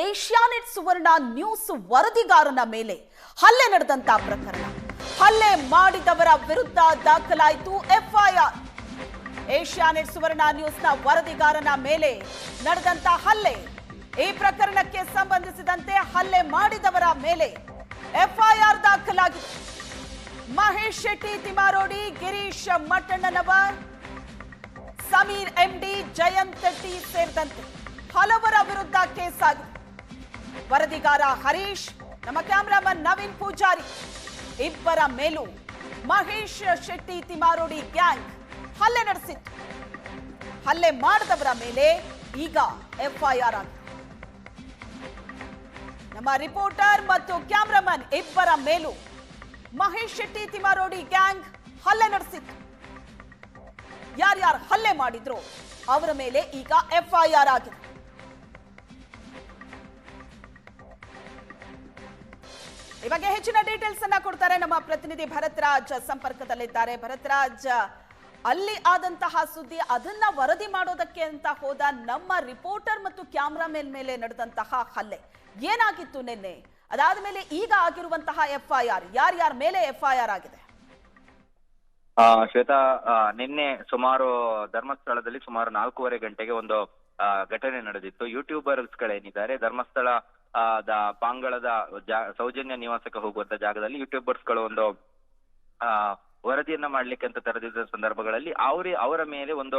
Asianet ಸುವರ್ಣ news ವರದಿಗಾರನ ಮೇಲೆ ಹಲ್ಲೆ ನಡೆದಂತ ಪ್ರಕರಣ. ಹಲ್ಲೆ ಮಾಡಿದವರ ವಿರುದ್ಧ ದಾಖಲಾಯಿತು ಎಫ್ಐಆರ್. ಏಷ್ಯಾನೆಟ್ ಸುವರ್ಣ ನ್ಯೂಸ್ನ ವರದಿಗಾರನ ಮೇಲೆ ನಡೆದಂತ ಹಲ್ಲೆ, ಈ ಪ್ರಕರಣಕ್ಕೆ ಸಂಬಂಧಿಸಿದಂತೆ ಹಲ್ಲೆ ಮಾಡಿದವರ ಮೇಲೆ ಎಫ್ಐಆರ್ ದಾಖಲಾಗಿದೆ. ಮಹೇಶ್ ಶೆಟ್ಟಿ ತಿಮಾರೋಡಿ, ಗಿರೀಶ್ ಮಟ್ಟಣ್ಣನವರ್, ಸಮೀರ್ ಎಂಡಿ, ಜಯಂತ್ ಟಿ ಸೇರಿದಂತೆ ಹಲವರ ವಿರುದ್ಧ ಕೇಸ್ ಆಗಿದೆ. ವರದಿಗಾರ ಹರೀಶ್, ನಮ್ಮ ಕ್ಯಾಮರಾಮನ್ ನವೀನ್ ಪೂಜಾರಿ ಇಬ್ಬರ ಮೇಲೂ ಮಹೇಶ್ ಶೆಟ್ಟಿ ತಿಮಾರೋಡಿ ಗ್ಯಾಂಗ್ ಹಲ್ಲೆ ನಡೆಸಿತ್ತು. ಹಲ್ಲೆ ಮಾಡಿದವರ ಮೇಲೆ ಈಗ ಎಫ್ಐಆರ್ ಆಗಿದೆ. ನಮ್ಮ ರಿಪೋರ್ಟರ್ ಮತ್ತು ಕ್ಯಾಮರಾಮನ್ ಇಬ್ಬರ ಮೇಲೂ ಮಹೇಶ್ ಶೆಟ್ಟಿ ತಿಮಾರೋಡಿ ಗ್ಯಾಂಗ್ ಹಲ್ಲೆ ನಡೆಸಿತ್ತು. ಯಾರ್ಯಾರು ಹಲ್ಲೆ ಮಾಡಿದ್ರು ಅವರ ಮೇಲೆ ಈಗ ಎಫ್ಐಆರ್ ಆಗಿದೆ. ಈ ಬಗ್ಗೆ ಹೆಚ್ಚಿನ ಡೀಟೇಲ್ಸ್ ಅನ್ನ ಕೊಡ್ತಾರೆ ನಮ್ಮ ಪ್ರತಿನಿಧಿ ಭರತ್ ರಾಜ್ ಸಂಪರ್ಕದಲ್ಲಿದ್ದಾರೆ. ಭರತ್ ರಾಜ್, ಅಲ್ಲಿ ಆದಂತಹ ಸುದ್ದಿ, ಅದನ್ನ ವರದಿ ಮಾಡೋದಕ್ಕೆ ಅಂತ ಹೋದ ನಮ್ಮ ರಿಪೋರ್ಟರ್ ಮತ್ತು ಕ್ಯಾಮ್ರಾಮನ್ ಮೇಲೆ ನಡೆದಂತಹ ಹಲ್ಲೆ ಏನಾಗಿತ್ತು ನಿನ್ನೆ? ಅದಾದ ಮೇಲೆ ಈಗ ಆಗಿರುವಂತಹ ಎಫ್ಐಆರ್, ಯಾರ್ಯಾರ ಮೇಲೆ ಎಫ್ಐಆರ್ ಆಗಿದೆ? ಶ್ವೇತಾ, ನಿನ್ನೆ ಸುಮಾರು ಧರ್ಮಸ್ಥಳದಲ್ಲಿ ಸುಮಾರು 4:15 ಗಂಟೆಗೆ ಒಂದು ಘಟನೆ ನಡೆದಿತ್ತು. ಯೂಟ್ಯೂಬರ್ಸ್ ಗಳೇನಿದ್ದಾರೆ ಧರ್ಮಸ್ಥಳ ಪಾಂಗಳದ ಸೌಜನ್ಯ ನಿವಾಸಕ್ಕೆ ಹೋಗುವಂತ ಜಾಗದಲ್ಲಿ ಯೂಟ್ಯೂಬರ್ಸ್ ಗಳು ಒಂದು ವರದಿಯನ್ನ ಮಾಡ್ಲಿಕ್ಕೆ ಅಂತ ತೆರೆದಿದ್ದ ಸಂದರ್ಭಗಳಲ್ಲಿ ಅವರ ಮೇಲೆ ಒಂದು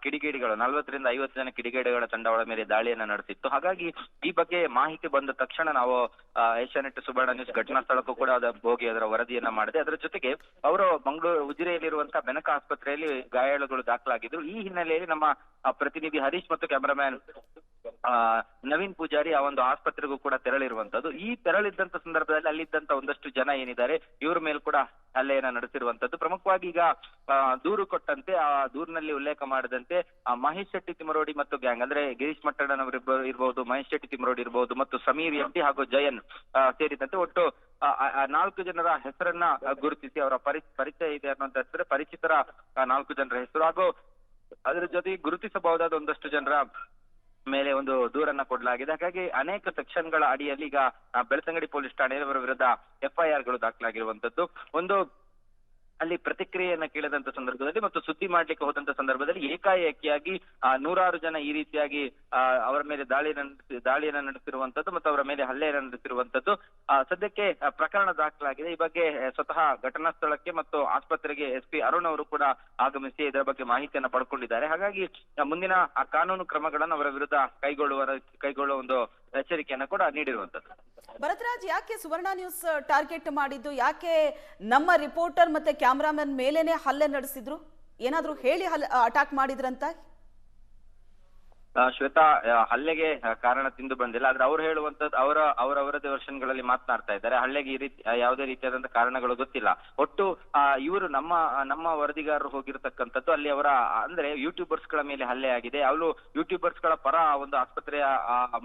ಕಿಡಿಗೇಡಿಗಳು 40 ರಿಂದ 50 ಜನ ಕಿಡಿಗೇಡಿಗಳ ತಂಡ ಅವರ ಮೇಲೆ ದಾಳಿಯನ್ನ ನಡೆಸಿತ್ತು. ಹಾಗಾಗಿ ಈ ಬಗ್ಗೆ ಮಾಹಿತಿ ಬಂದ ತಕ್ಷಣ ನಾವು ಏಷ್ಯಾನೆಟ್ ಸುವರ್ಣ ನ್ಯೂಸ್ ಘಟನಾ ಸ್ಥಳಕ್ಕೂ ಕೂಡ ಹೋಗಿ ಅದರ ವರದಿಯನ್ನ ಮಾಡಿದೆ. ಅದರ ಜೊತೆಗೆ ಅವರು ಮಂಗಳೂರು ಉಜಿರೆಯಲ್ಲಿರುವಂತಹ ಬೆನಕ ಆಸ್ಪತ್ರೆಯಲ್ಲಿ ಗಾಯಾಳುಗಳು ದಾಖಲಾಗಿದ್ರು. ಈ ಹಿನ್ನೆಲೆಯಲ್ಲಿ ನಮ್ಮ ಪ್ರತಿನಿಧಿ ಹರೀಶ್ ಮತ್ತು ಕ್ಯಾಮರಾಮ್ಯಾನ್ ನವೀನ್ ಪೂಜಾರಿ ಆ ಒಂದು ಆಸ್ಪತ್ರೆಗೂ ಕೂಡ ತೆರಳಿರುವಂತದ್ದು. ಈ ತೆರಳಿದ್ದಂತ ಸಂದರ್ಭದಲ್ಲಿ ಅಲ್ಲಿದ್ದಂತ ಒಂದಷ್ಟು ಜನ ಏನಿದ್ದಾರೆ ಇವ್ರ ಮೇಲೆ ಕೂಡ ಹಲ್ಲೆಯನ್ನ ನಡೆಸಿರುವಂತದ್ದು. ಪ್ರಮುಖವಾಗಿ ಈಗ ದೂರು ಕೊಟ್ಟಂತೆ ಆ ದೂರಿನಲ್ಲಿ ಉಲ್ಲೇಖ ಮಾಡಿದಂತೆ ಮಹೇಶ್ ಶೆಟ್ಟಿ ತಿಮರೋಡಿ ಮತ್ತು ಗ್ಯಾಂಗ್ ಅಂದ್ರೆ ಗಿರೀಶ್ ಮಟ್ಟಣ್ಣನವರು ಇರ್ಬಹುದು, ಮಹೇಶ್ ಶೆಟ್ಟಿ ತಿಮರೋಡಿ ಇರಬಹುದು ಮತ್ತು ಸಮೀರ್ ಎಂಟಿ ಹಾಗೂ ಜಯನ್ ಸೇರಿದಂತೆ ಒಟ್ಟು 4 ಜನರ ಹೆಸರನ್ನ ಗುರುತಿಸಿ ಅವರ ಪರಿಚಯ ಇದೆ ಅನ್ನುವಂತ ಹೆಸರು, ಪರಿಚಿತರ 4 ಜನರ ಹೆಸರು ಹಾಗೂ ಅದರ ಜೊತೆಗೆ ಗುರುತಿಸಬಹುದಾದ ಒಂದಷ್ಟು ಜನರ ಮೇಲೆ ಒಂದು ದೂರನ್ನ ಕೊಡಲಾಗಿದೆ. ಹಾಗಾಗಿ ಅನೇಕ ಸೆಕ್ಷನ್ ಗಳ ಅಡಿಯಲ್ಲಿ ಈಗ ಬೆಳ್ತಂಗಡಿ ಪೊಲೀಸ್ ಠಾಣೆಯವರ ವಿರುದ್ಧ ಎಫ್ಐಆರ್ ಗಳು ದಾಖಲಾಗಿರುವಂತದ್ದು. ಒಂದು ಅಲ್ಲಿ ಪ್ರತಿಕ್ರಿಯೆಯನ್ನ ಕೇಳಿದಂತ ಸಂದರ್ಭದಲ್ಲಿ ಮತ್ತು ಸುದ್ದಿ ಮಾಡ್ಲಿಕ್ಕೆ ಹೋದಂತ ಸಂದರ್ಭದಲ್ಲಿ ಏಕಾಏಕಿಯಾಗಿ 100 ಜನ ಈ ರೀತಿಯಾಗಿ ಅವರ ಮೇಲೆ ದಾಳಿಯನ್ನ ನಡೆಸಿರುವಂತದ್ದು ಮತ್ತು ಅವರ ಮೇಲೆ ಹಲ್ಲೆಯನ್ನ ನಡೆಸಿರುವಂತದ್ದು. ಸದ್ಯಕ್ಕೆ ಪ್ರಕರಣ ದಾಖಲಾಗಿದೆ. ಈ ಬಗ್ಗೆ ಸ್ವತಃ ಘಟನಾ ಸ್ಥಳಕ್ಕೆ ಮತ್ತು ಆಸ್ಪತ್ರೆಗೆ SP ಅರುಣ್ ಅವರು ಕೂಡ ಆಗಮಿಸಿ ಇದರ ಬಗ್ಗೆ ಮಾಹಿತಿಯನ್ನ ಪಡ್ಕೊಂಡಿದ್ದಾರೆ. ಹಾಗಾಗಿ ಮುಂದಿನ ಕಾನೂನು ಕ್ರಮಗಳನ್ನು ಅವರ ವಿರುದ್ಧ ಕೈಗೊಳ್ಳುವ ಒಂದು ಎಚ್ಚರಿಕೆಯನ್ನ ಕೂಡ ನೀಡಿರುವಂತದ್ದು. ಭರತ್ರಾಜ್, ಯಾಕೆ ಸುವರ್ಣ ನ್ಯೂಸ್ ಟಾರ್ಗೆಟ್ ಮಾಡಿದ್ದು? ಯಾಕೆ ನಮ್ಮ ರಿಪೋರ್ಟರ್ ಮತ್ತೆ ಕ್ಯಾಮ್ರಾಮನ್ ಮೇಲೇನೆ ಹಲ್ಲೆ ನಡೆಸಿದ್ರು? ಏನಾದ್ರೂ ಹೇಳಿ ಅಟ್ಯಾಕ್ ಮಾಡಿದ್ರಂತ? ಶ್ವೇತಾ, ಹಲ್ಲೆಗೆ ಕಾರಣ ತಿಂದು ಬಂದಿಲ್ಲ. ಆದ್ರೆ ಅವ್ರು ಹೇಳುವಂತದ್ದು ಅವರದೇ ವರ್ಷನ್ ಗಳಲ್ಲಿ ಮಾತನಾಡ್ತಾ ಇದ್ದಾರೆ. ಹಲ್ಲೆಗೆ ಈ ರೀತಿ ಯಾವುದೇ ರೀತಿಯಾದಂತಹ ಕಾರಣಗಳು ಗೊತ್ತಿಲ್ಲ. ಒಟ್ಟು ಇವರು ನಮ್ಮ ವರದಿಗಾರರು ಹೋಗಿರತಕ್ಕಂಥದ್ದು ಅಲ್ಲಿ ಅವರ ಅಂದ್ರೆ ಯೂಟ್ಯೂಬರ್ಸ್ ಗಳ ಮೇಲೆ ಹಲ್ಲೆ ಆಗಿದೆ. ಅವರು ಯೂಟ್ಯೂಬರ್ಸ್ ಗಳ ಪರ ಒಂದು ಆಸ್ಪತ್ರೆಯ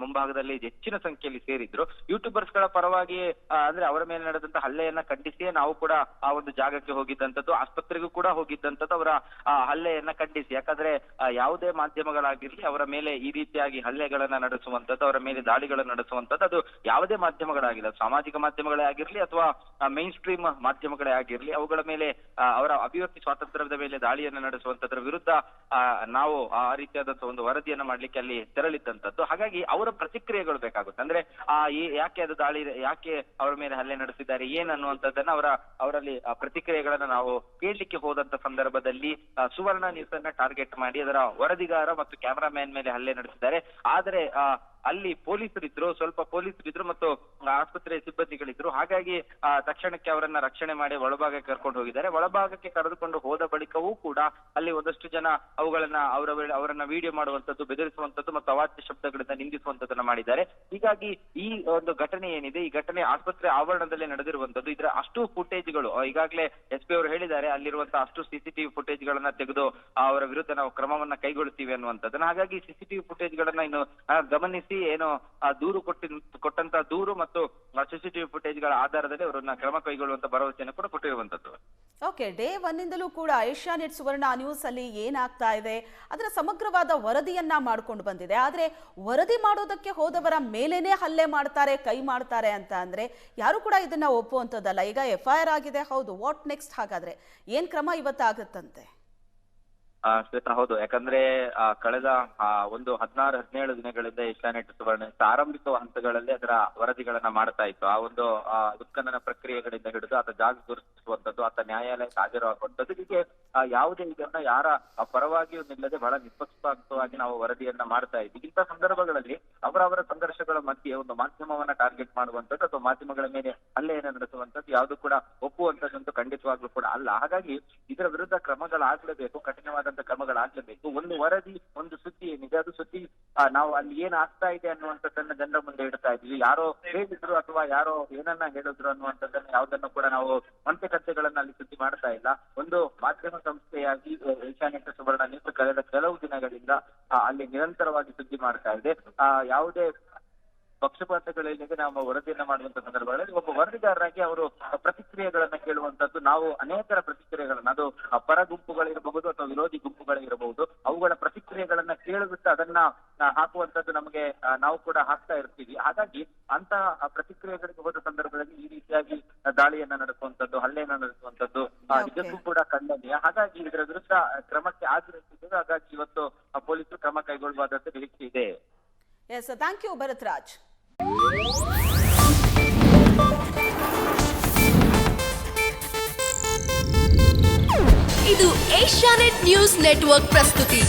ಮುಂಭಾಗದಲ್ಲಿ ಹೆಚ್ಚಿನ ಸಂಖ್ಯೆಯಲ್ಲಿ ಸೇರಿದ್ರು. ಯೂಟ್ಯೂಬರ್ಸ್ ಗಳ ಪರವಾಗಿ ಅಂದ್ರೆ ಅವರ ಮೇಲೆ ನಡೆದಂತ ಹಲ್ಲೆಯನ್ನ ಖಂಡಿಸಿಯೇ ನಾವು ಕೂಡ ಆ ಒಂದು ಜಾಗಕ್ಕೆ ಹೋಗಿದ್ದಂಥದ್ದು, ಆಸ್ಪತ್ರೆಗೂ ಕೂಡ ಹೋಗಿದ್ದಂಥದ್ದು ಅವರ ಹಲ್ಲೆಯನ್ನ ಖಂಡಿಸಿ. ಯಾಕಂದ್ರೆ ಯಾವುದೇ ಮಾಧ್ಯಮಗಳಾಗಿರ್ಲಿ ಅವರ ಮೇಲೆ ಈ ರೀತಿಯಾಗಿ ಹಲ್ಲೆಗಳನ್ನ ನಡೆಸುವಂತದ್ದು, ಅವರ ಮೇಲೆ ದಾಳಿಗಳನ್ನು ನಡೆಸುವಂತದ್ದು ಅದು ಯಾವುದೇ ಮಾಧ್ಯಮಗಳಾಗಿಲ್ಲ, ಸಾಮಾಜಿಕ ಮಾಧ್ಯಮಗಳೇ ಆಗಿರ್ಲಿ ಅಥವಾ ಮೈನ್ ಸ್ಟ್ರೀಮ್ ಮಾಧ್ಯಮಗಳೇ ಆಗಿರ್ಲಿ, ಅವುಗಳ ಮೇಲೆ ಅವರ ಅಭಿವ್ಯಕ್ತಿ ಸ್ವಾತಂತ್ರ್ಯದ ಮೇಲೆ ದಾಳಿಯನ್ನು ನಡೆಸುವಂತದ್ರ ವಿರುದ್ಧ ನಾವು ಆ ರೀತಿಯಾದಂತಹ ಒಂದು ವರದಿಯನ್ನ ಮಾಡ್ಲಿಕ್ಕೆ ಅಲ್ಲಿ ತೆರಳಿದ್ದಂಥದ್ದು. ಹಾಗಾಗಿ ಅವರ ಪ್ರತಿಕ್ರಿಯೆಗಳು ಬೇಕಾಗುತ್ತೆ. ಅಂದ್ರೆ ಯಾಕೆ ಅದು ಯಾಕೆ ಅವರ ಮೇಲೆ ಹಲ್ಲೆ ನಡೆಸಿದ್ದಾರೆ ಏನನ್ನುವಂಥದ್ದನ್ನ ಅವರಲ್ಲಿ ಪ್ರತಿಕ್ರಿಯೆಗಳನ್ನ ನಾವು ಕೇಳಲಿಕ್ಕೆ ಹೋದಂತ ಸಂದರ್ಭದಲ್ಲಿ ಸುವರ್ಣ ನ್ಯೂಸ್ ಅನ್ನ ಟಾರ್ಗೆಟ್ ಮಾಡಿ ಅದರ ವರದಿಗಾರ ಮತ್ತು ಕ್ಯಾಮರಾಮ್ಯಾನ್ ಮೇಲೆ ಹಲ್ಲೆ ನಡೆಸಿದ್ದಾರೆ. ಆದರೆ ಅಲ್ಲಿ ಸ್ವಲ್ಪ ಪೊಲೀಸರಿದ್ರು ಮತ್ತು ಆಸ್ಪತ್ರೆಯ ಸಿಬ್ಬಂದಿಗಳಿದ್ರು. ಹಾಗಾಗಿ ತಕ್ಷಣಕ್ಕೆ ಅವರನ್ನ ರಕ್ಷಣೆ ಮಾಡಿ ಒಳಭಾಗಕ್ಕೆ ಕರ್ಕೊಂಡು ಹೋಗಿದ್ದಾರೆ. ಒಳಭಾಗಕ್ಕೆ ಕರೆದುಕೊಂಡು ಹೋದ ಬಳಿಕವೂ ಕೂಡ ಅಲ್ಲಿ ಒಂದಷ್ಟು ಜನ ಅವರನ್ನ ವಿಡಿಯೋ ಮಾಡುವಂತದ್ದು, ಬೆದರಿಸುವಂತದ್ದು ಮತ್ತು ಅವಾಚ್ಯ ಶಬ್ದಗಳಿಂದ ನಿಂದಿಸುವಂತದ್ದನ್ನ ಮಾಡಿದ್ದಾರೆ. ಹೀಗಾಗಿ ಈ ಒಂದು ಘಟನೆ ಏನಿದೆ, ಈ ಘಟನೆ ಆಸ್ಪತ್ರೆ ಆವರಣದಲ್ಲೇ ನಡೆದಿರುವಂತದ್ದು. ಇದರ ಅಷ್ಟು ಫುಟೇಜ್ಗಳು ಈಗಾಗಲೇ SP ಅವರು ಹೇಳಿದ್ದಾರೆ, ಅಲ್ಲಿರುವಂತಹ ಅಷ್ಟು CCTV ಫುಟೇಜ್ ಗಳನ್ನ ತೆಗೆದು ಅವರ ವಿರುದ್ಧ ನಾವು ಕ್ರಮವನ್ನ ಕೈಗೊಳ್ಳುತ್ತೀವಿ ಅನ್ನುವಂಥದ್ದನ್ನ. ಹಾಗಾಗಿ CCTV ಫುಟೇಜ್ ಗಳನ್ನ ಇನ್ನು ಗಮನಿಸಿ ವ್ಯಕ್ತಿ ಏನು ದೂರು ಕೊಟ್ಟಂತ ದೂರು ಮತ್ತು CCTV ಫುಟೇಜ್ಗಳ ಆಧಾರದಲ್ಲಿ ಅವರನ್ನ ಕ್ರಮ ಕೈಗೊಳ್ಳುವಂತ ಭರವಸೆಯನ್ನು ಕೂಡ ಕೊಟ್ಟಿರುವಂತದ್ದು. ಓಕೆ, ಡೇ 1 ಕೂಡ ಏಷ್ಯಾನೆಟ್ ಸುವರ್ಣ ನ್ಯೂಸ್ ಅಲ್ಲಿ ಏನಾಗ್ತಾ ಇದೆ ಅದರ ಸಮಗ್ರವಾದ ವರದಿಯನ್ನ ಮಾಡ್ಕೊಂಡು ಬಂದಿದೆ. ಆದ್ರೆ ವರದಿ ಮಾಡೋದಕ್ಕೆ ಹೋದವರ ಮೇಲೇನೆ ಹಲ್ಲೆ ಮಾಡ್ತಾರೆ, ಕೈ ಮಾಡ್ತಾರೆ ಅಂತ ಅಂದ್ರೆ ಯಾರು ಕೂಡ ಇದನ್ನ ಒಪ್ಪುವಂಥದ್ದಲ್ಲ. ಈಗ FIR ಆಗಿದೆ, ಹೌದು, ವಾಟ್ ನೆಕ್ಸ್ಟ್? ಹಾಗಾದ್ರೆ ಏನ್ ಕ್ರಮ ಇವತ್ತಾಗುತ್ತಂತೆ? ಶ್ವೇತಾ, ಹೌದು. ಯಾಕಂದ್ರೆ ಕಳೆದ ಒಂದು 16-17 ದಿನಗಳಿಂದ ಏಷ್ಯಾನೆಟ್ ಸುವರ್ಣ ಆರಂಭಿಕ ಹಂತಗಳಲ್ಲಿ ಅದರ ವರದಿಗಳನ್ನ ಮಾಡ್ತಾ ಇತ್ತು. ಆ ಒಂದು ಉತ್ಖನನ ಪ್ರಕ್ರಿಯೆಗಳಿಂದ ಹಿಡಿದು ಆತ ಜಾಗ ಗುರುತಿಸುವಂತದ್ದು, ಆತ ನ್ಯಾಯಾಲಯಕ್ಕೆ ಹಾಜರಾಗುವಂತದ್ದು, ಹೀಗೆ ಯಾವುದೇ ಇದನ್ನ ಯಾರ ಪರವಾಗಿಯೂ ನಿಲ್ಲದೆ ಬಹಳ ನಿಷ್ಪಕ್ಷಪಾತವಾಗಿ ನಾವು ವರದಿಯನ್ನ ಮಾಡ್ತಾ ಇದ್ವಿ. ಇಂಥ ಸಂದರ್ಭಗಳಲ್ಲಿ ಅವರವರ ಸಂಘರ್ಷಗಳ ಮಧ್ಯೆ ಒಂದು ಮಾಧ್ಯಮವನ್ನ ಟಾರ್ಗೆಟ್ ಮಾಡುವಂತದ್ದು ಅಥವಾ ಮಾಧ್ಯಮಗಳ ಮೇಲೆ ಹಲ್ಲೆಯನ್ನು ನಡೆಸುವಂತದ್ದು ಯಾವುದು ಕೂಡ ಒಪ್ಪುವಂತದ್ದು ಖಂಡಿತವಾಗ್ಲೂ ಕೂಡ ಅಲ್ಲ. ಹಾಗಾಗಿ ಇದರ ವಿರುದ್ಧ ಕ್ರಮಗಳಾಗ್ಲೇಬೇಕು, ಕಠಿಣವಾದ ಕ್ರಮಗಳಾಗಲೇಬೇಕು. ಒಂದು ವರದಿ, ಒಂದು ಸುದ್ದಿ ಏನಿದೆ ಅದು ಸುದ್ದಿ ನಾವು ಅಲ್ಲಿ ಏನ್ ಆಗ್ತಾ ಇದೆ ಅನ್ನುವಂಥದ್ದನ್ನ ಜನರ ಮುಂದೆ ಇಡ್ತಾ ಇದ್ವಿ. ಯಾರೋ ಹೇಳಿದ್ರು ಅಥವಾ ಯಾರೋ ಏನನ್ನ ಹೇಳಿದ್ರು ಅನ್ನುವಂಥದ್ದನ್ನ ಯಾವುದನ್ನು ಕೂಡ ನಾವು ಮಂತೆಕಥೆಗಳನ್ನ ಅಲ್ಲಿ ಸುದ್ದಿ ಮಾಡ್ತಾ ಇಲ್ಲ. ಒಂದು ಮಾಧ್ಯಮ ಸಂಸ್ಥೆಯಾಗಿ ಏಷ್ಯಾನೆಟ್ ಸುವರ್ಣ ನ್ಯೂಸ್ ಕಳೆದ ಕೆಲವು ದಿನಗಳಿಂದ ಅಲ್ಲಿ ನಿರಂತರವಾಗಿ ಸುದ್ದಿ ಮಾಡ್ತಾ ಇದೆ. ಯಾವುದೇ ಪಕ್ಷಪಾತಗಳಿಲ್ಲದೆ ನಾವು ವರದಿಯನ್ನ ಮಾಡುವಂತ ಸಂದರ್ಭಗಳಲ್ಲಿ ಒಬ್ಬ ವರದಿಗಾರರಾಗಿ ಅವರು ಪ್ರತಿಕ್ರಿಯೆಗಳನ್ನ ಕೇಳುವಂತದ್ದು, ನಾವು ಅನೇಕರ ಪ್ರತಿಕ್ರಿಯೆಗಳನ್ನ, ಅದು ಪರ ಗುಂಪುಗಳಿರಬಹುದು ಅಥವಾ ವಿರೋಧಿ ಗುಂಪುಗಳಿರಬಹುದು, ಅವುಗಳ ಪ್ರತಿಕ್ರಿಯೆಗಳನ್ನ ಕೇಳಿಬಿಟ್ಟು ಅದನ್ನ ಹಾಕುವಂತದ್ದು ನಮಗೆ ನಾವು ಕೂಡ ಹಾಕ್ತಾ ಇರ್ತೀವಿ. ಹಾಗಾಗಿ ಅಂತ ಪ್ರತಿಕ್ರಿಯೆಗಳಿಗೆ ಹೋದ ಸಂದರ್ಭದಲ್ಲಿ ಈ ರೀತಿಯಾಗಿ ದಾಳಿಯನ್ನ ನಡೆಸುವಂತದ್ದು, ಹಲ್ಲೆಯನ್ನ ನಡೆಸುವಂತದ್ದು ಇದಕ್ಕೂ ಕೂಡ ಖಂಡನೀಯ. ಹಾಗಾಗಿ ಇದರ ವಿರುದ್ಧ ಕ್ರಮಕ್ಕೆ ಆಗ್ರಹಿಸಿದ್ದೇವೆ. ಹಾಗಾಗಿ ಇವತ್ತು ಪೊಲೀಸರು ಕ್ರಮ ಕೈಗೊಳ್ಳುವಂತ ನಿರೀಕ್ಷೆ ಇದೆ. Yes, thank you Bharath Raj. ಇದು ಏಷ್ಯಾನೆಟ್ ನ್ಯೂಸ್ ನೆಟ್ವರ್ಕ್ ಪ್ರಸ್ತುತಿ.